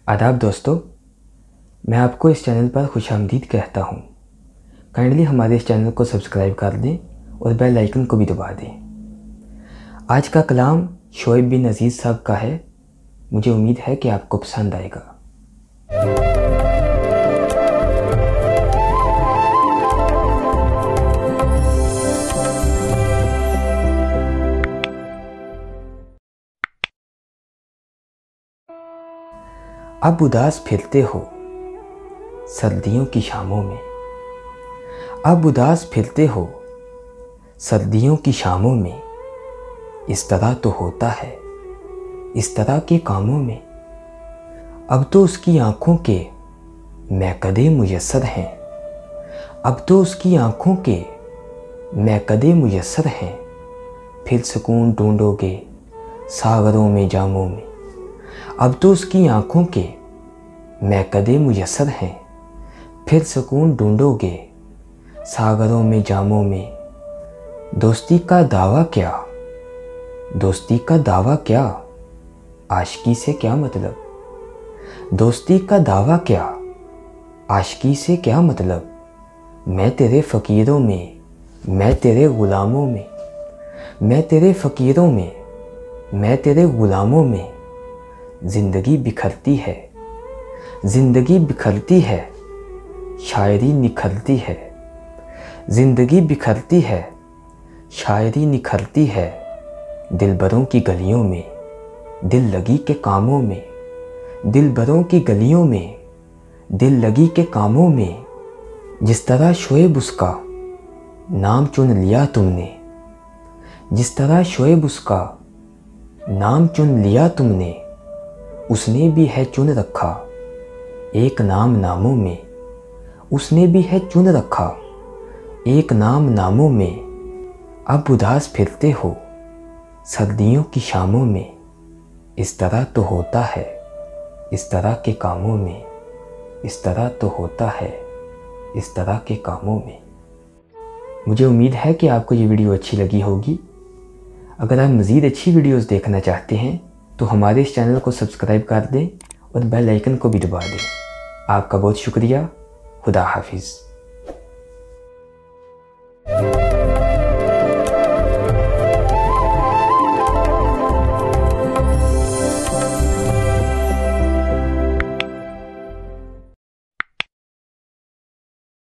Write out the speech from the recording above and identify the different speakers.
Speaker 1: आदाब दोस्तों, मैं आपको इस चैनल पर खुशामदीद कहता हूँ। काइंडली हमारे इस चैनल को सब्सक्राइब कर दें और बेल आइकन को भी दबा दें। आज का कलाम शोएब बिन अजीज़ साहब का है। मुझे उम्मीद है कि आपको पसंद आएगा। अब उदास फिरते हो सर्दियों की शामों में, अब उदास फिरते हो सर्दियों की शामों में। इस तरह तो होता है इस तरह के कामों में। अब तो उसकी आंखों के महकदे मुयस्सर हैं, अब तो उसकी आंखों के महकदे मुयस्सर हैं। फिर सुकून ढूंढोगे सागरों में जामों में। अब तो उसकी आंखों के महकदे मुयस्सर हैं। फिर सुकून ढूंढोगे सागरों में जामों में। दोस्ती का दावा क्या, दोस्ती का दावा क्या, आशिकी से क्या मतलब। दोस्ती का दावा क्या, आशिकी से क्या मतलब। मैं तेरे फ़कीरों में, मैं तेरे ग़ुलामों में, मैं तेरे फ़कीरों में, मैं तेरे ग़ुलामों में। ज़िंदगी बिखरती है, ज़िंदगी बिखरती है, शायरी निखरती है। ज़िंदगी बिखरती है, शायरी निखरती है। दिलबरों की गलियों में, दिल लगी के कामों में। दिलबरों की गलियों में, दिल लगी के कामों में। जिस तरह शोएब उसका नाम चुन लिया तुमने, जिस तरह शोएब उसका नाम चुन लिया तुमने। उसने भी है चुन रखा एक नाम नामों में, उसने भी है चुन रखा एक नाम नामों में। अब उदास फिरते हो सर्दियों की शामों में। इस तरह तो होता है इस तरह के कामों में। इस तरह तो होता है इस तरह के कामों में। मुझे उम्मीद है कि आपको ये वीडियो अच्छी लगी होगी। अगर आप मज़ीद अच्छी वीडियोस देखना चाहते हैं तो हमारे इस चैनल को सब्सक्राइब कर दें और बेल आइकन को भी दबा दें। आपका बहुत शुक्रिया। खुदा हाफिज़।